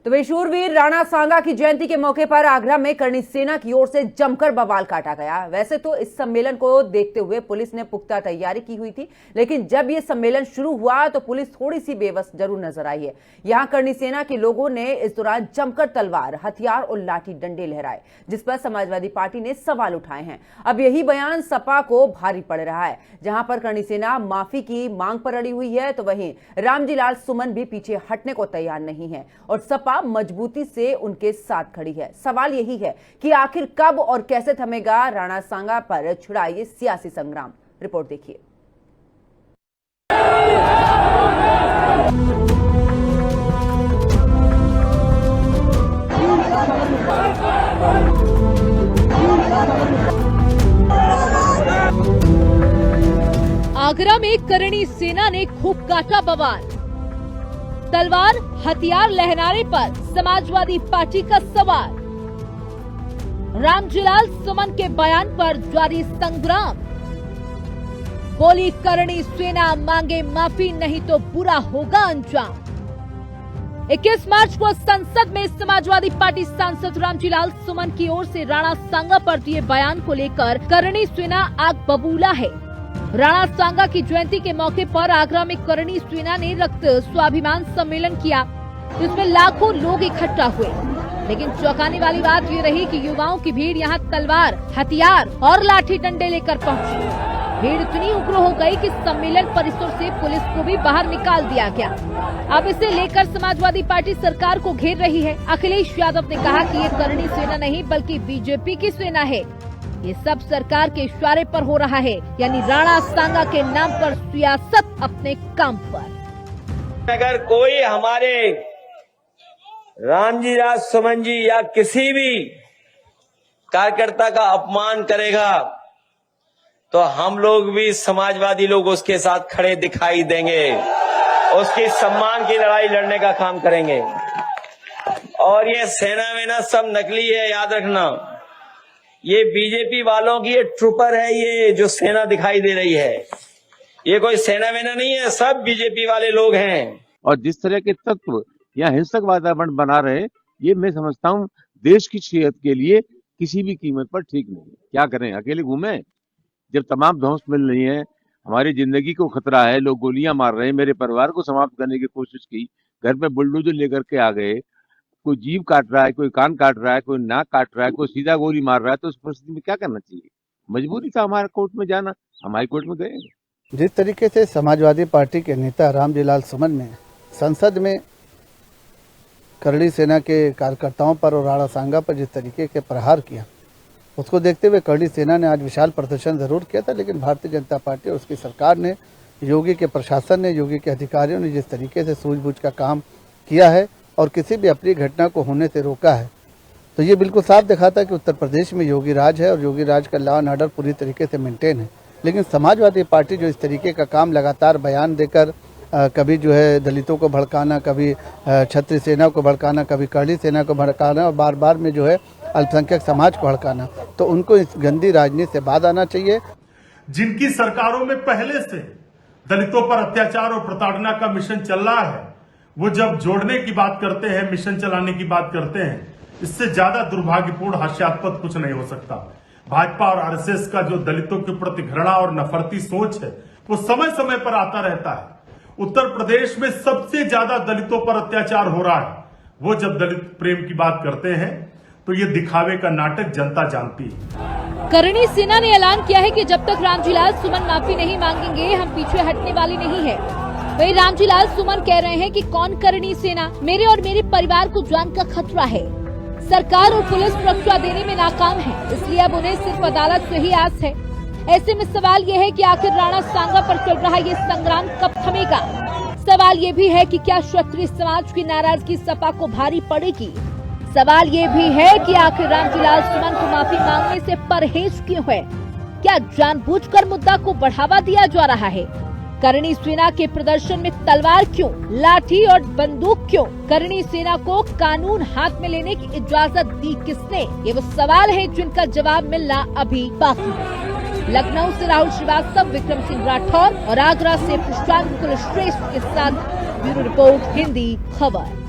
तो वे शूरवीर राणा सांगा की जयंती के मौके पर आगरा में करणी सेना की ओर से जमकर बवाल काटा गया। वैसे तो इस सम्मेलन को देखते हुए पुलिस ने पुख्ता तैयारी की हुई थी, लेकिन जब ये सम्मेलन शुरू हुआ तो पुलिस थोड़ी सी बेबस जरूर नजर आई है। यहां करणी सेना के लोगों ने इस दौरान जमकर तलवार, हथियार और लाठी डंडे लहराए, जिस पर समाजवादी पार्टी ने सवाल उठाए हैं। अब यही बयान सपा को भारी पड़ रहा है। जहां पर करणी सेना माफी की मांग पर अड़ी हुई है, तो वहीं रामजी लाल सुमन भी पीछे हटने को तैयार नहीं है और सपा मजबूती से उनके साथ खड़ी है। सवाल यही है कि आखिर कब और कैसे थमेगा राणा सांगा पर छिड़ा ये सियासी संग्राम। रिपोर्ट देखिए। आगरा में करणी सेना ने खूब काटा बवाल। तलवार, हथियार लहराने पर समाजवादी पार्टी का सवाल। रामजी लाल सुमन के बयान पर जारी संग्राम। बोली करणी सेना मांगे माफी, नहीं तो बुरा होगा अंजाम। 21 मार्च को संसद में समाजवादी पार्टी सांसद रामजी लाल सुमन की ओर से राणा सांगा पर दिए बयान को लेकर करणी सेना आग बबूला है। राणा सांगा की जयंती के मौके पर आगरा में करणी सेना ने रक्त स्वाभिमान सम्मेलन किया, जिसमें लाखों लोग इकट्ठा हुए। लेकिन चौंकाने वाली बात ये रही कि युवाओं की भीड़ यहां तलवार, हथियार और लाठी डंडे लेकर पहुंची। भीड़ इतनी उग्र हो गई कि सम्मेलन परिसर से पुलिस को भी बाहर निकाल दिया गया। अब इसे लेकर समाजवादी पार्टी सरकार को घेर रही है। अखिलेश यादव ने कहा कि ये करणी सेना नहीं बल्कि बीजेपी की सेना है। ये सब सरकार के इशारे पर हो रहा है, यानी राणा सांगा के नाम पर सियासत अपने काम पर। अगर कोई हमारे रामजी लाल सुमन जी या किसी भी कार्यकर्ता का अपमान करेगा तो हम लोग भी समाजवादी लोग उसके साथ खड़े दिखाई देंगे, उसकी सम्मान की लड़ाई लड़ने का काम करेंगे। और ये सेना वेना सब नकली है, याद रखना। ये बीजेपी वालों की ये ट्रूपर है, ये जो सेना दिखाई दे रही है ये कोई सेना वेना नहीं है, सब बीजेपी वाले लोग हैं। और जिस तरह के तत्व यहाँ हिंसक वातावरण बना रहे, ये मैं समझता हूँ देश की सेहत के लिए किसी भी कीमत पर ठीक नहीं है। क्या करें, अकेले घूमे? जब तमाम ध्वंस मिल रही है, हमारी जिंदगी को खतरा है, लोग गोलियां मार रहे हैं, मेरे परिवार को समाप्त करने की कोशिश की, घर पे बुलडोजर लेकर के आ गए, कोई जीभ काट रहा है, कोई कान काट रहा है, कोई नाक काट रहा है, कोई सीधा गोली मार रहा है, तो उस परिस्थिति में क्या करना चाहिए? मजबूरी था हमारे कोर्ट में जाना, हम हाई कोर्ट में गए। जिस तरीके से समाजवादी पार्टी के नेता रामजी लाल सुमन ने संसद में करणी सेना के कार्यकर्ताओं पर और राणा सांगा पर जिस तरीके के प्रहार किया, उसको देखते हुए करणी सेना ने आज विशाल प्रदर्शन जरूर किया था, लेकिन भारतीय जनता पार्टी और उसकी सरकार ने, योगी के प्रशासन ने, योगी के अधिकारियों ने जिस तरीके से सूझबूझ का काम किया है और किसी भी अप्रिय घटना को होने से रोका है, तो ये बिल्कुल साफ दिखाता है कि उत्तर प्रदेश में योगी राज है और योगी राज का लॉ एंड ऑर्डर पूरी तरीके से मेंटेन है। लेकिन समाजवादी पार्टी जो इस तरीके का काम लगातार बयान देकर कभी जो है दलितों को भड़काना, कभी क्षत्रिय सेना को भड़काना, कभी करणी सेना को भड़काना और बार बार में जो है अल्पसंख्यक समाज को भड़काना, तो उनको इस गंदी राजनीति से बाध आना चाहिए। जिनकी सरकारों में पहले से दलितों पर अत्याचार और प्रताड़ना का मिशन चल रहा है, वो जब जोड़ने की बात करते हैं, मिशन चलाने की बात करते हैं, इससे ज्यादा दुर्भाग्यपूर्ण हास्यास्पद कुछ नहीं हो सकता। भाजपा और आरएसएस का जो दलितों के प्रति घृणा और नफरती सोच है, वो समय समय पर आता रहता है। उत्तर प्रदेश में सबसे ज्यादा दलितों पर अत्याचार हो रहा है। वो जब दलित प्रेम की बात करते हैं तो ये दिखावे का नाटक जनता जानती है। करणी सेना ने ऐलान किया है कि जब तक रामजी लाल सुमन माफी नहीं मांगेंगे, हम पीछे हटने वाली नहीं है। वही रामजी लाल सुमन कह रहे हैं कि कौन करणी सेना, मेरे और मेरे परिवार को जान का खतरा है। सरकार और पुलिस सुरक्षा देने में नाकाम है, इसलिए अब उन्हें सिर्फ अदालत से ही आस है। ऐसे में सवाल ये है कि आखिर राणा सांगा पर चल रहा ये संग्राम कब थमेगा। सवाल ये भी है कि क्या क्षत्रिय समाज की नाराजगी सपा को भारी पड़ेगी। सवाल ये भी है कि आखिर रामजी लाल सुमन को माफी मांगने से परहेज क्यों है। क्या जानबूझकर मुद्दा को बढ़ावा दिया जा रहा है। करणी सेना के प्रदर्शन में तलवार क्यों, लाठी और बंदूक क्यों। करणी सेना को कानून हाथ में लेने की इजाजत दी किसने, ये वो सवाल है जिनका जवाब मिलना अभी बाकी है। लखनऊ से राहुल श्रीवास्तव, विक्रम सिंह राठौर और आगरा से प्रशांत कुलश्रेष्ठ के साथ ब्यूरो रिपोर्ट, हिंदी खबर।